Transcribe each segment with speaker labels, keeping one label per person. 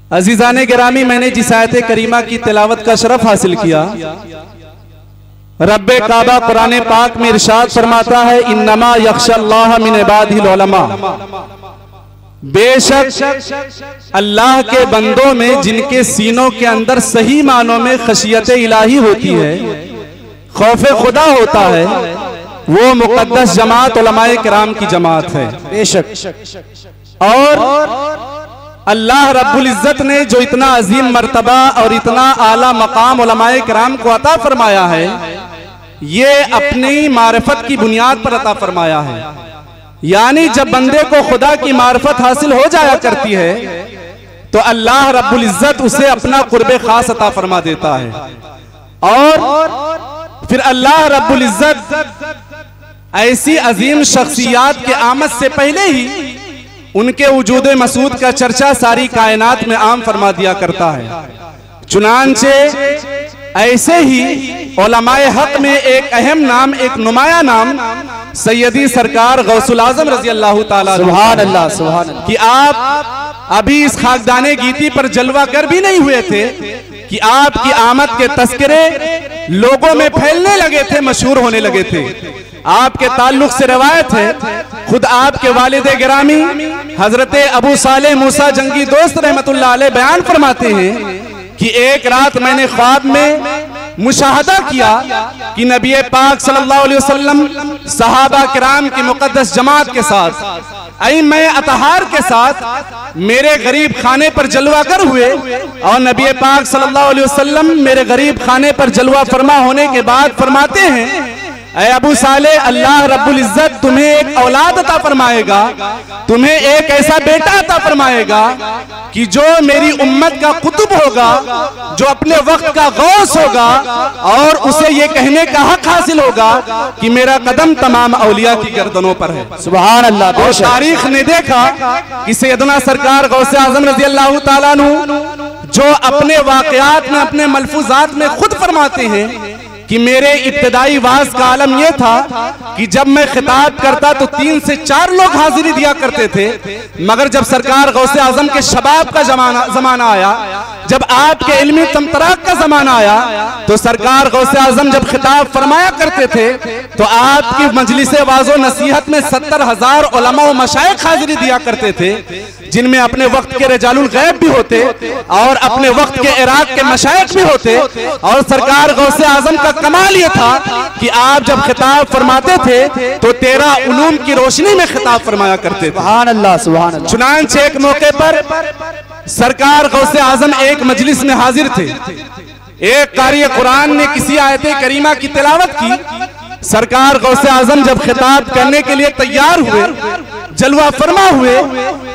Speaker 1: अजीजान गिरामी, मैंने जिस आयत करीमा की तिलावत का शरफ हासिल किया, रब्बे काबा कुरान पाक में इरशाद फरमाता है, इन्नमा यख्शल्लाह मिन इबादिल उलमा, बेशक अल्लाह के बंदों में जिनके सीनों के अंदर सही मानों में खशियत इलाही होती है, खौफ खुदा होता है, वो मुकद्दस जमात उलमाए किराम की जमात है। बेशक और अल्लाह रब्बुल इज्जत ने जो इतना अजीम मर्तबा और इतना आला मकाम उलमाए किराम को अता फरमाया है, ये अपनी मारिफत की बुनियाद पर अता फरमाया है। यानी जब बंदे को खुदा की मारिफत हासिल हो जाया करती है तो अल्लाह रब्बुल इज्जत उसे अपना कुर्बे खास अता फरमा देता है। और फिर अल्लाह रब्बुल इज्जत ऐसी अजीम शख्सियात के आमद से पहले ही उनके वजूद मसूद का चर्चा सारी कायनात में आम फरमा दिया करता है। चुनांचे ऐसे ही उलमाए हक में एक अहम नाम, एक नुमाया नाम सैयदी सरकार गौसुल आजम रजी अल्लाह ताला सुभान अल्लाह सुभान अल्लाह, कि आप अभी इस खाकदाने गीती पर जलवा कर भी नहीं हुए थे कि आपकी आमद के तस्करे लोगों में फैलने लगे थे, मशहूर होने लगे थे। आपके ताल्लुक से रवायत है, खुद आपके वालिद गिरामी हजरत अबू साले मूसा जंगी दोस्त रहमतुल्लाह अलैह बयान फरमाते हैं कि एक रात मैंने ख्वाब में मुशाहदा किया कि नबी पाक सल्लल्लाहु अलैहि वसल्लम सहाबा किराम की मुकद्दस जमात के साथ मैं अतहार के साथ मेरे गरीब खाने पर जलवा कर हुए, और नबी पाक सल्लल्लाहु अलैहि वसल्लम मेरे गरीब खाने पर जलवा फरमा होने के बाद फरमाते हैं, ऐ अबू साले, अल्लाह रब्बुल इज्जत तुम्हें एक औलाद अता फरमाएगा, तुम्हें एक ऐसा बेटा अता फरमाएगा कि जो मेरी उम्मत का कुतुब होगा, जो अपने वक्त का गौस होगा, और उसे ये कहने का हक हासिल होगा कि मेरा कदम तमाम औलिया की गर्दनों पर है। सुभान अल्लाह। और तारीख ने देखा कि सैयदना सरकार गौसे आजम रजी अल्लाह ताला अन्हु जो अपने वाकयात में, अपने मलफूजात में खुद फरमाते हैं कि मेरे इब्तदाई वाज का आलम यह था कि जब मैं खिताब करता तो 3 से 4 लोग हाजिरी दिया करते थे, मगर जब सरकार गौसे आजम के शबाब का जमाना आया, जब आपके इल्मी तमतराक का जमाना आया, तो सरकार गौसे आजम जब खिताब फरमाया करते थे तो आपकी मजलिस वाज़ो नसीहत में 70,000 उलमा व मशाइख हाजिरी दिया करते थे, जिनमें अपने वक्त के रजालुल गैब भी होते और अपने वक्त के इराक के मशाइख भी होते। और सरकार गौसे आजम का कमाल ये था कि आप जब खिताब फरमाते थे तो 13 उलूम की रोशनी में खिताब फरमाया करते थे। सुभान अल्लाह सुभान अल्लाह। चुनांचे एक मौके पर सरकार गौसे आजम एक मजलिस में हाजिर थे, एक कारी कुरान ने किसी आयत करीमा की तिलावत की। सरकार गौसे आजम जब खिताब करने के लिए तैयार हुए, जलवा फरमा हुए,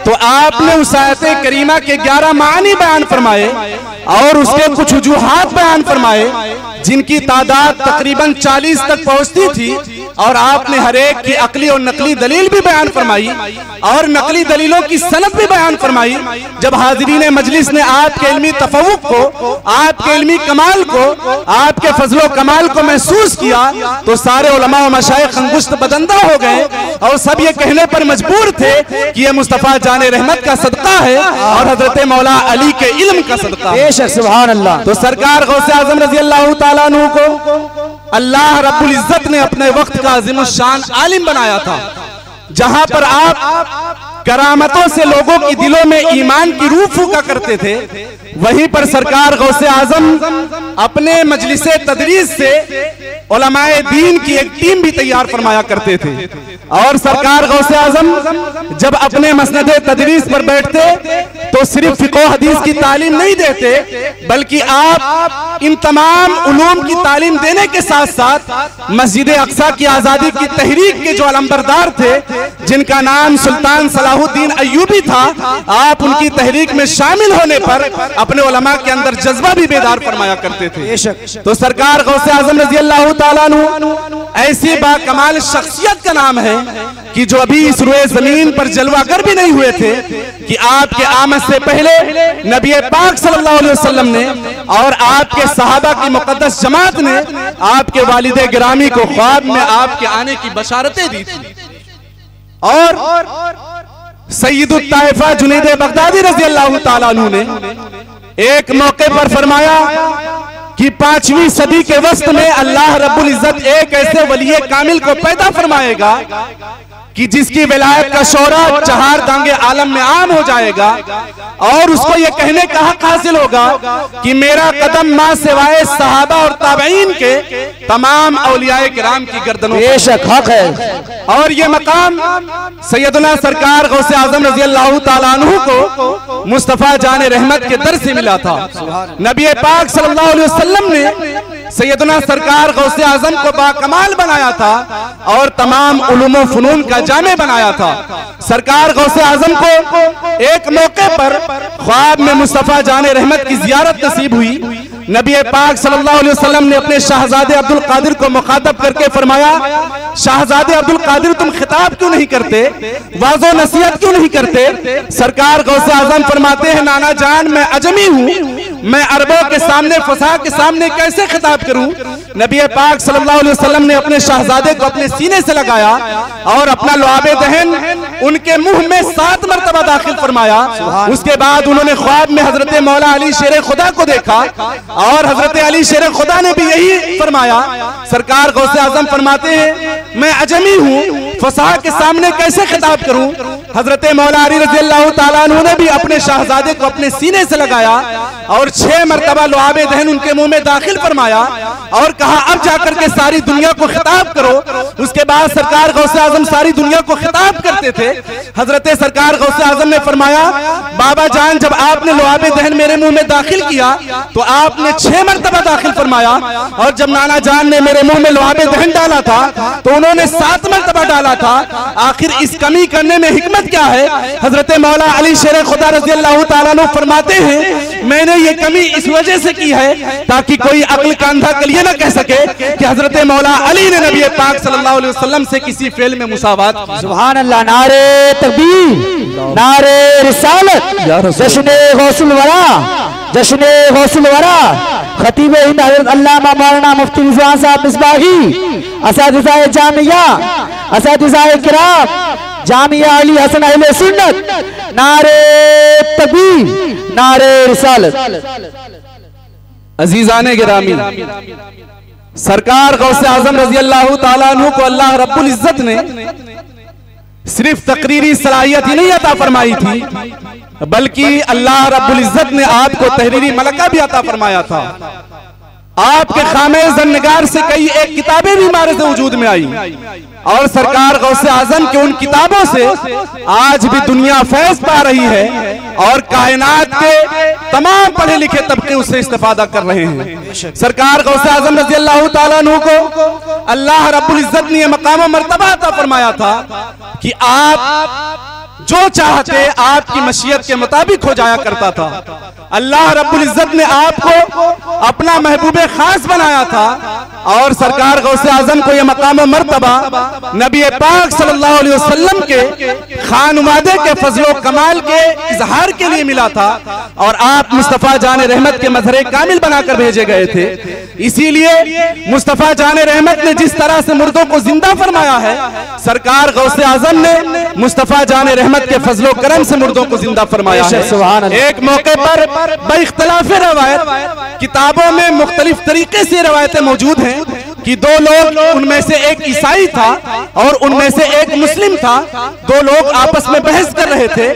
Speaker 1: तो आपने उस आयत करीमा के 11 मानी बयान फरमाए और उसके कुछ वजूहात बयान फरमाए, जिनकी तादाद तकरीबन 40 तक पहुंचती थी। और आपने हर एक की अकली और नकली दलील भी बयान फरमाई और नकली दलीलों की सनद भी बयान फरमाई। जब हाजिरीन मजलिस ने आपके इल्मी तफव्वुक को, आपके इल्मी कमाल को, आपके फजलो कमाल को महसूस किया तो सारे उलमा व मशाइख अंगुश्त बदंदा हो गए और सब ये कहने पर मजबूर थे कि ये मुस्तफा जाने रहमत का सदका है और हजरत मौला अली के इल्म का सदका। बेशक सुभान अल्लाह। तो सरकार गौसे आजम रजी अल्लाह ताला अन्हु को अल्लाह रब्बुल इज्जत ने अपने वक्त का अज़ीमुश्शान आलिम बनाया था, जहां पर आप करामतों से लोगों की दिलों में ईमान की रूह फूका करते थे, वहीं पर सरकार गौसे आजम अपने मजलिसे तदरीस से उलमाए दीन की एक टीम भी तैयार फरमाया करते थे। और सरकार गौसे आजम जब अपने मसनदे तदरीस पर बैठते तो सिर्फ फिक़्ह हदीस की तालीम नहीं देते, बल्कि आप इन तमाम उलूम की तालीम देने के साथ साथ मस्जिद अक्सा की आजादी की तहरीक के जो अलंबरदार थे, जिनका नाम सुल्तान सलाहुद्दीन अय्यूबी था, आप उनकी तहरीक में शामिल होने पर अपने उलमा के अंदर जज्बा भी बेदार फरमाया करते थे। तो सरकार गौसे आजम रजी अल्लाह ताला अन्हु ऐसी बाकमाल शख्सियत का नाम है कि जो अभी इस रुए जमीन पर जलवागर भी नहीं हुए थे कि आपके आमद से पहले नबी पाक सल्लल्लाहु अलैहि वसल्लम ने और आपके सहाबा की मुकद्दस जमात ने आपके वालिदे गिरामी को ख्वाब में आपके आने की बशारतें दी थी। और सय्यदुत ताइफा जुनैद बगदादी रजी अल्लाह ताला अन्हु ने एक मौके पर फरमाया कि 5वीं सदी के वस्त में अल्लाह रब्बुल इज्जत एक ऐसे वली कामिल को पैदा फरमाएगा कि जिसकी विलायत का शोरा 4 दांगे आलम में आम हो जाएगा और उसको ये कहने का हक हासिल होगा कि मेरा कदम मां सिवाय सहाबा और ताबईन के तमाम औलियाए किराम की गर्दनों
Speaker 2: बेशक हक है।
Speaker 1: और ये मकाम सैयदना सरकार गौसे आजम रजी अल्लाह तआला अन्हु को मुस्तफा जान रहमत के दर से मिला था। नबी पाक सल्लल्लाहु अलैहि वसल्लम ने सैयदना सरकार गौसे आजम को बाकमाल बनाया था और तमाम उलूम व फनून का जामे बनाया था। सरकार गौसे आजम को एक मौके पर ख्वाब में मुस्तफा जाने रहमत की जियारत नसीब हुई। नबी पाक सल्लल्लाहु अलैहि वसल्लम ने अपने शाहजादे अब्दुल कादिर को मुखातब करके फरमाया, शाहजादे अब्दुल कादिर तुम खिताब क्यों नहीं करते, वाज़ो नसीहत क्यों नहीं करते। सरकार गौसे आजम फरमाते हैं, नाना जान मैं अजमी हूँ, मैं अरबों के सामने फसा के सामने कैसे खिताब करूं। नबी पाक सल्लल्लाहु अलैहि वसल्लम ने अपने शाहजादे को अपने सीने से लगाया और अपना लुआबे दहन उनके मुंह में 7 मरतबा दाखिल फरमाया। उसके बाद उन्होंने ख्वाब में हजरत मौला अली शेर खुदा को देखा और हजरत अली शेर खुदा ने भी यही फरमाया। सरकार गौसे आजम फरमाते हैं, मैं अजमी हूँ, फसा के सामने कैसे खिताब करूं। हजरत मौला अली रज़ी अल्लाह तआला अन्हु ने भी अपने शाहजादे को अपने सीने से लगाया और 6 मरतबा लुआबे दहन उनके मुंह में दाखिल फरमाया और कहा, अब जाकर के सारी दुनिया को खिताब करो। उसके बाद सरकार गौसे आजम सारी दुनिया को खिताब करते थे। हजरत सरकार गौसे आजम ने फरमाया, बाबा जान जब आपने लुआबे दहन मेरे मुंह में दाखिल किया तो आपने 6 मरतबा दाखिल फरमाया और जब नाना जान ने मेरे मुंह में लुआबे दहन डाला था तो उन्होंने 7 मरतबा डाला था। आखिर इस कमी करने में हिकमत क्या है। हजरत मौला अली शेर खुदा रज़ी अल्लाह तआला अन्हु फरमाते हैं, मैंने ये कमी इस वजह से की है ताकि कोई अक्ल का अंधा कलिए न कह सके कि हजरत मौला अली ने नबी पाक सल्लल्लाहु अलैहि वसल्लम से किसी फेल में मुसावात की।
Speaker 2: सुभान अल्लाह, नारे तकबीर, नारे रिसालत, जश्ने गौसुल वरा, जश्ने गौसुल वरा। खतीब हिंद हज़रत अल्लामा मौलाना मुफ्ती रिजवान साहब मिसबाही, असातिज़ाए जामिया, असातिज़ाए किराम जामिया अली हसन अहले सुन्नत, नारे तकबीर, नारे रिसालत।
Speaker 1: अजीजाने गिरामी, सरकार गौसे आजम रजी अल्लाह तआला अन्हु को अल्लाह रब्बुल इज्जत ने सिर्फ तकरीरी सलाहियत ही नहीं अता फरमाई थी बल्कि अल्लाह रब्बुल इज्जत ने आपको तहरीरी मलका भी अता फरमाया था। आपके खामे ज़न्नगार से कई एक किताबें भी हमारे से वजूद में आई और सरकार गौसे आजम की उन किताबों से आज भी दुनिया फैज पा रही है और कायनात के तमाम पढ़े लिखे तबके उससे इस्तेफादा कर रहे हैं। सरकार गौसे आजम रज़ी अल्लाह तआला अन्हु को अल्लाह रब्बुल इज्जत ने मकाम मर्तबा अता फरमाया था कि आप जो चाहते आपकी मशीयत के मुताबिक हो जाया करता था। अल्लाह रब्बुल इज्जत ने आपको अपना महबूबे खास बनाया था और सरकार गौसे आजम को यह मकाम मर्तबा नबी पाक सल्लल्लाहु अलैहि वसल्लम के खानुमादे के फजलो कमाल के इजहार के लिए मिला था और आप मुस्तफा जाने रहमत के मजहर कामिल बनाकर भेजे गए थे। इसीलिए मुस्तफा जाने रहमत ने जिस तरह से मुर्दों को जिंदा फरमाया है, सरकार गौसे आजम ने मुस्तफा जाने रहमत के फजलो करम से मुर्दों को जिंदा फरमाया है। एक मौके पर बइख्तिलाफ रवायत किताबों में मुख्तलिफ तरीके से रवायतें मौजूद हैं कि 2 लोग, उनमें से एक ईसाई था और उनमें से एक मुस्लिम था। 2 लोग आपस में बहस कर रहे थे।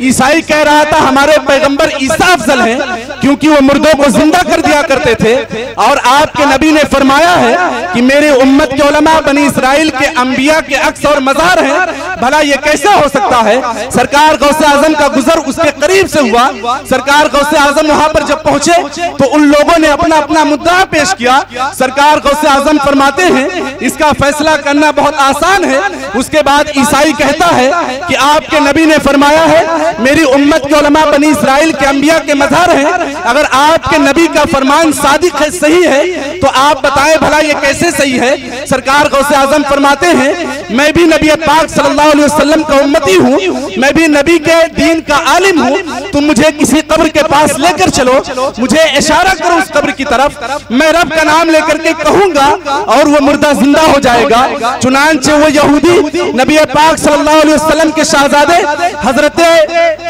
Speaker 1: ईसाई कह रहा था हमारे पैगंबर ईसा अफजल हैं क्योंकि वो मुर्दों को जिंदा कर दिया करते थे और आपके नबी ने फरमाया है कि मेरे उम्मत के उलमा बनी इसराइल के अंबिया के अक्स और मजार हैं। भला ये कैसे हो सकता है। सरकार गौसे आजम का गुजर उसके करीब से हुआ। सरकार गौसे आजम वहां पर जब पहुंचे तो उन लोगों ने अपना अपना मुद्दा पेश किया। सरकार गौसे आजम फरमाते हैं इसका फैसला करना बहुत आसान है। उसके बाद ईसाई कहता है कि आपके नबी ने फरमाया है मेरी उम्मत के उलमा बनी इसराइल के अंबिया के मज़ार हैं। अगर आपके नबी का फरमान सादिक है, सही है तो आप बताएं भला ये कैसे सही है। सरकार गौसे आजम फरमाते हैं मैं भी नबी पाक सल्लल्लाहु अलैहि वसल्लम का उम्मती हूँ, मैं भी नबी के दीन का आलिम हूँ, तुम मुझे किसी कब्र के पास लेकर चलो, मुझे इशारा करो उस कब्र की तरफ, मैं रब का नाम लेकर के कहूंगा और वो मुर्दा जिंदा हो जाएगा। चुनांचे वो यहूदी नबी पाक सल्लल्लाहु अलैहि वसल्लम के शहजादे हजरत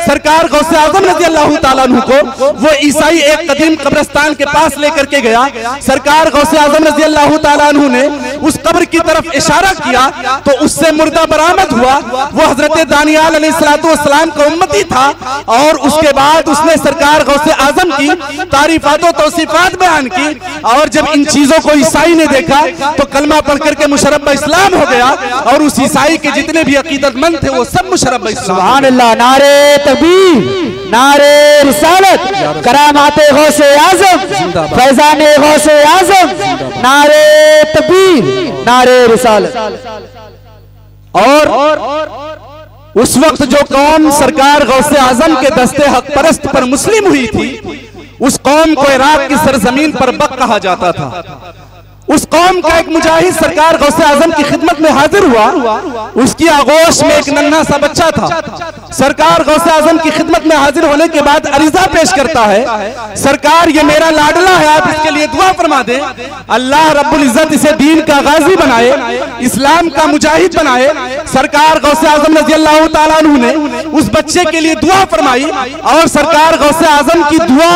Speaker 1: सरकार गौसे आजम रज़ी अल्लाह ताला अन्हु को वो ईसाई एक कदीम कब्रिस्तान के पास लेकर के गया। सरकार गौसे आजम रज़ी अल्लाह ताला अन्हु ने उस कब्र की तरफ इशारा किया तो उससे मुर्दा बरामद हुआ। वो हजरत दानियाल अलैहिस्सलातु वस्सलाम का उम्मती था और उसके बाद उसने सरकार गौसे आजम की तारीफात और तौसीफात बयान की और जब इन चीजों को ईसाई ने देखा तो कलमा पढ़ करके मुशर्रफ इस्लाम हो गया और उस ईसाई के जितने भी अकीदतमंद थे वो सब मुशर्रफ इस्लाम।
Speaker 2: सुभान अल्लाह, नारे तकबीर, नारे रिसालत, करामाते गौसे आजम, फैजाने गौसे आजम, नारे तकबीर, नारे रिसालत।
Speaker 1: और उस वक्त जो कौम सरकार गौसे आजम के दस्ते हक परस्त पर मुस्लिम हुई थी उस कौम को इराक की सरजमीन पर बक कहा जाता था। उस कौम का एक मुजाहिद सरकार गौसे आजम की खिदमत में हाजिर हुआ, उसकी आगोश में एक नन्हा सा बच्चा था। सरकार गौसे आजम की खिदमत में हाजिर होने के बाद अरीजा पेश करता है, सरकार ये मेरा लाडला है, आप इसके लिए दुआ फरमा दें, अल्लाह रब्बुल इज्जत इसे दीन का गाजी बनाए, इस्लाम का मुजाहिद बनाए। सरकार गौसे आजम रज़ी अल्लाह ताला अन्हु ने उस बच्चे के लिए दुआ फरमाई और सरकार गौसे आजम की दुआ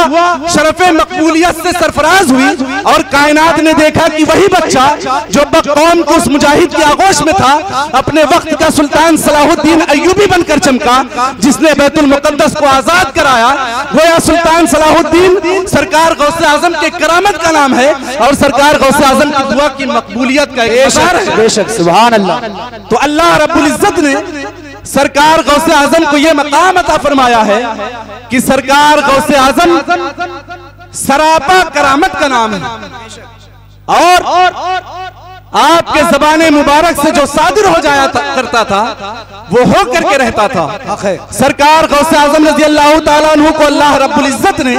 Speaker 1: शरफ़े मकबूलियत से सरफराज हुई और कायनात ने देखा कि वही बच्चा जो कौम को उस मुजाहिद की आगोश में था अपने वक्त का सुल्तान सलाहुद्दीन अय्यूबी बनकर चमका, जिसने बैतुल मुकद्दस को आजाद कराया। गोया सुल्तान सलाहुद्दीन सरकार गौसे आजम के करामत का नाम है और सरकार गौसे आजम की दुआ की मकबूलियत का एक इशारा है।
Speaker 2: बेशक, सुभान अल्लाह।
Speaker 1: तो अल्लाह रब्बुल इज्जत ने सरकार गौसे आजम को यह मकाम अता फरमाया है कि सरकार गौसे आजम सरापा करामत का नाम है और आपके ज़बाने मुबारक से जो सादिर हो जाया करता था वो हो करके रहता था। सरकार गौसे आजम रज़ी अल्लाह ताला अन्हु को अल्लाह रब्बुल इज्जत ने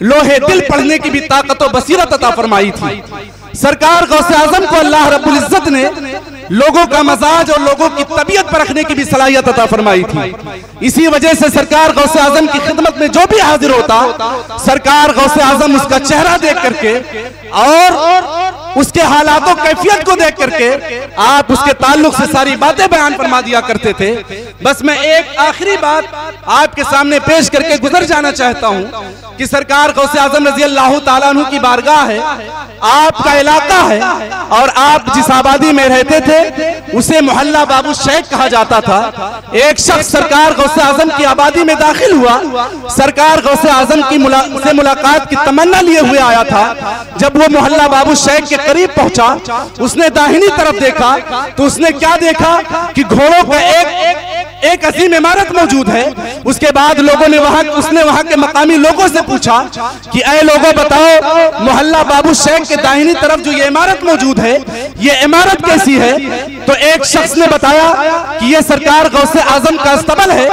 Speaker 1: लोहे दिल पढ़ने की भी ताकत और बसीरत अता फरमाई थी। सरकार गौसे आजम को अल्लाह रब्बुल इज्जत ने लोगों का मजाज और लोगों की तबीयत पर रखने की भी सलाहियत अता फरमाई थी। इसी वजह से सरकार गौसे आजम की खिदमत में जो भी हाजिर होता सरकार गौसे आजम उसका चेहरा देख करके और उसके हालातों कैफियत को देख करके आप उसके ताल्लुक से सारी बातें बयान फरमा दिया करते थे। बस मैं एक आखिरी बात आपके सामने पेश करके गुजर जाना चाहता हूं कि सरकार गौसे आजम रज़ी अल्लाह ताला अन्हु की बारगाह है, आपका इलाका है और आप जिस आबादी में रहते थे उसे मोहल्ला बाबू शेख कहा जाता था। एक शख्स सरकार गौसे आजम की आबादी में दाखिल हुआ, सरकार गौसे आजम की मुलाकात की तमन्ना लिए हुए आया था। जब वो मोहल्ला बाबू शेख के करीब पहुंचा उसने दाहिनी तरफ देखा तो उसने क्या देखा कि घोड़ों का एक अजीम इमारत मौजूद है। उसके बाद लोगों ने उसने वहां के मकामी लोगों से पूछा कि ऐ लोगों बताओ मोहल्ला बाबू शेख के दाहिनी तरफ जो ये इमारत मौजूद है ये इमारत कैसी है? तो एक शख्स ने बताया कि ये सरकार गौसे आजम का अस्तबल है,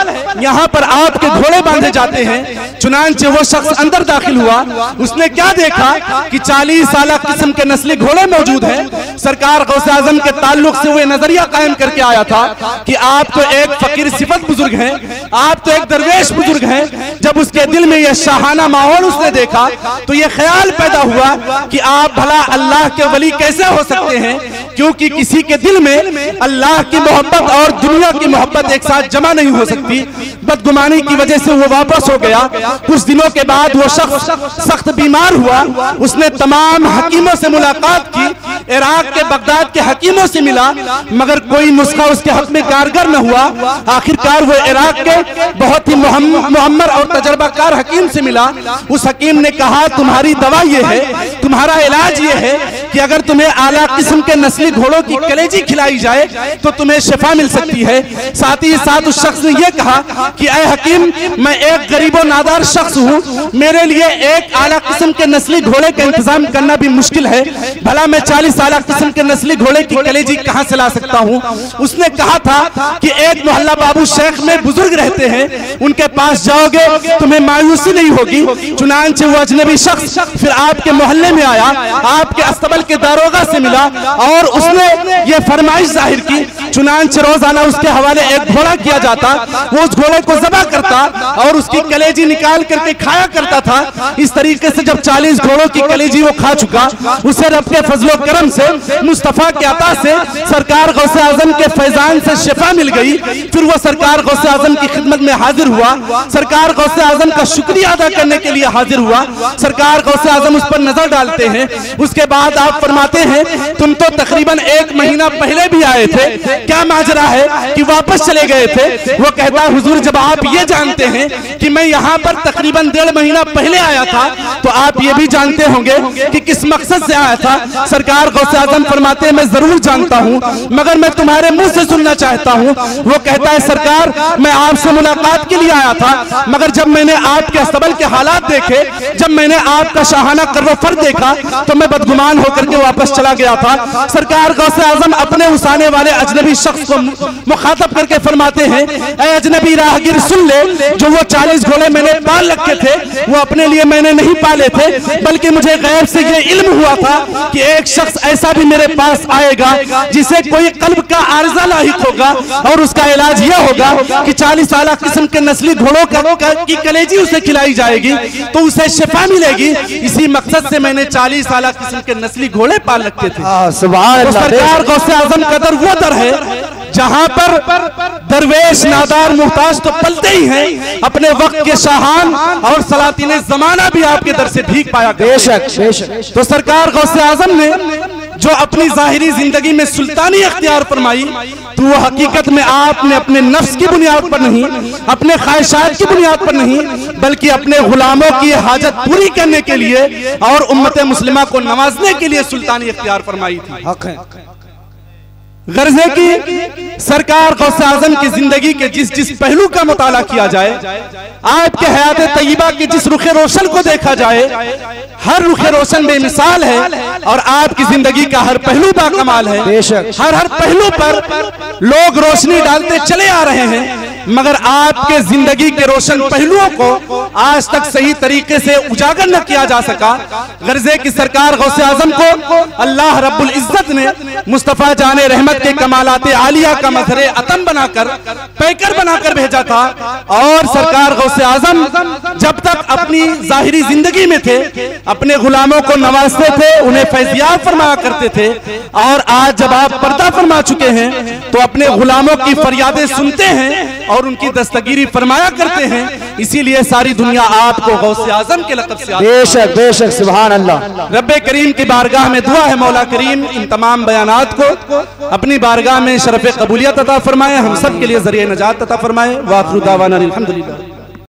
Speaker 1: यहाँ पर आपके घोड़े बांधे जाते हैं। चुनांचे वो शख्स अंदर दाखिल हुआ, उसने क्या देखा कि 40 साल किस्म के नस्ली घोड़े मौजूद हैं। सरकार गौसे आजम के ताल्लुक से वो नजरिया कायम करके आया था कि आप तो एक फकीर सिफत बुजुर्ग हैं, आप तो एक दरवेश बुजुर्ग हैं। जब उसके दिल में यह शाहाना माहौल उसने देखा तो यह ख्याल पैदा हुआ कि आप भला अल्लाह के वली कैसे हो सकते हैं, क्योंकि किसी के दिल में अल्लाह की मोहब्बत और दुनिया की मोहब्बत एक साथ जमा नहीं हो सकती। बदगुमानी की वजह से वो वापस हो गया। कुछ दिनों के बाद वो शख्स सख्त बीमार हुआ, उसने तमाम हकीमों से मुलाकात की, इराक के बगदाद के हकीमों से मिला, मगर कोई नुस्खा उसके हक में कारगर न हुआ। आखिरकार वो इराक के बहुत ही मुहम्मर और तजर्बाकार हकीम से मिला। उस हकीम ने कहा तुम्हारी दवा ये है, तुम्हारा इलाज ये है कि अगर तुम्हें आला किस्म के नस्ली घोड़ों की कलेजी खिलाई जाए तो तुम्हें शिफा मिल सकती है। साथ ही साथ उस शख्स ने यह कहा कि ऐ हकीम, मैं एक गरीबो नादार शख्स हूँ, मेरे लिए एक आला किस्म के नस्ली घोड़े का इंतजाम करना भी मुश्किल है, भला मैं 40 आला किस्म के नस्ली घोड़े की कलेजी कहाँ से ला सकता हूँ। उसने कहा था कि एक मोहल्ला बाबू शेख में बुजुर्ग रहते हैं, उनके पास जाओगे तुम्हें मायूसी नहीं होगी। चुनांचे वो अजनबी शख्स फिर आपके मोहल्ले में आया, आपके अस्तबल के दारोगा से मिला और उसने ये फरमाइश जाहिर की। चुनांचे रोजाना उसके हवाले एक घोड़ा किया जाता, वो उस घोड़े को ज़बह करता और उसकी कलेजी निकाल करके खाया करता था। इस तरीके से जब 40 घोड़ों की कलेजी वो खा चुका, उसे रब के फजलो करम से, मुस्तफा के अता से, सरकार गौसे आजम के फैजान से शिफा मिल गई। फिर वो सरकार गौसे आजम की खिदमत में हाजिर हुआ, सरकार गौसे आजम का शुक्रिया अदा करने के लिए हाजिर हुआ। सरकार गौसे आजम उस पर नजर डालते हैं। उसके बाद आप फरमाते हैं तुम तो तकरीबन 1 महीना पहले भी आए थे, क्या माजरा है कि वापस चले गए थे। वो कहता है हुजूर, जब आप ये जानते हैं कि मैं यहाँ पर तकरीबन 1.5 महीना पहले आया था तो आप ये भी जानते होंगे कि किस मकसद से आया था। सरकार गौसे आजम फरमाते हैं मैं जरूर जानता हूँ, मगर मैं तुम्हारे मुंह से सुनना चाहता हूँ। वो कहता है सरकार, मैं आपसे मुलाकात के लिए आया था, मगर जब मैंने आपके अस्तबल के हालात देखे, जब मैंने आपका शाहाना कर्रो-फर देखा तो मैं बदगुमान होकर के वापस चला गया था। सरकार गौसे आजम अपने उस आने वाले अजनबी शख्स को मुखातब करके फरमाते हैं, ऐ अजनबी राहगीर सुन ले, जो वो 40 घोड़े मैंने पाल रखे थे वो अपने लिए मैंने नहीं पाले थे, बल्कि मुझे गैब से ये इल्म हुआ था कि एक शख्स ऐसा भी मेरे पास आएगा जिसे कोई कल्ब का आर्जा लाहिक होगा और उसका इलाज यह होगा कि 40 आला किस्म के नस्ली घोड़ों की कलेजी उसे खिलाई जाएगी तो उसे शिफा मिलेगी। इसी मकसद से मैंने 40 आला किस्म के नस्ली घोड़े पाल रखे थे। तो सरकार गौसे आजम का दर वो दर है जहां पर दरवेश नादार मुहताज तो पलते ही हैं, अपने वक्त के शाहान और सलातीन जमाना भी आपके दर से भीख पाया। बेशक बेशक। तो सरकार गौसे आजम ने जो अपनी जाहिरी जिंदगी में सुल्तानी अख्तियार फरमाई, तो वो हकीकत में आपने अपने नफ्स की बुनियाद पर नहीं, अपने ख्वाहिशात की बुनियाद पर नहीं, बल्कि अपने गुलामों की हाजत पूरी करने के लिए और उम्मत मुस्लिमा को नवाजने के लिए सुल्तानी अख्तियार फरमाई थी। गर्जे की सरकार गौसे आजम की जिंदगी के जिस जिस पहलू का मुताला किया जाए, आपके हयात तय्यबा के जिस रुखे रोशन को देखा जाए, हर रुखे रोशन बेमिसाल है और आपकी जिंदगी का हर पहलू बाकमाल है। हर पहलू पर लोग रोशनी डालते चले आ रहे हैं, मगर आपके जिंदगी के रोशन पहलुओं को आज तक सही तरीके से उजागर न किया जा सका। गर्जे की सरकार गौसे आजम को अल्लाह रब्बुल इज्जत ने मुस्तफा जाने रहमत के कमालाते आलिया का मजहरे अतम बनाकर, पैकर बनाकर भेजा था। और सरकार गौसे आजम जब तक अपनी जाहिरी जिंदगी में थे, अपने गुलामों को नवाजते थे, उन्हें फैजियाब फरमाया करते थे। और आज जब आप पर्दा फरमा चुके हैं तो अपने गुलामों की फरियादें सुनते हैं और उनकी दस्तगीरी फरमाया करते हैं। इसीलिए सारी दुनिया आपको गौसे आजम के लक़ब से
Speaker 2: बेशक बेशक सुभान अल्लाह।
Speaker 1: रब्बे करीम की बारगाह में दुआ है मौला करीम इन तमाम बयानात को अपनी बारगाह में शरफ़ कबूलियत अता फरमाए, हम सब के लिए ज़रिए नजात अता फरमाए। वाखिरु दावाना अल्हम्दुलिल्लाह।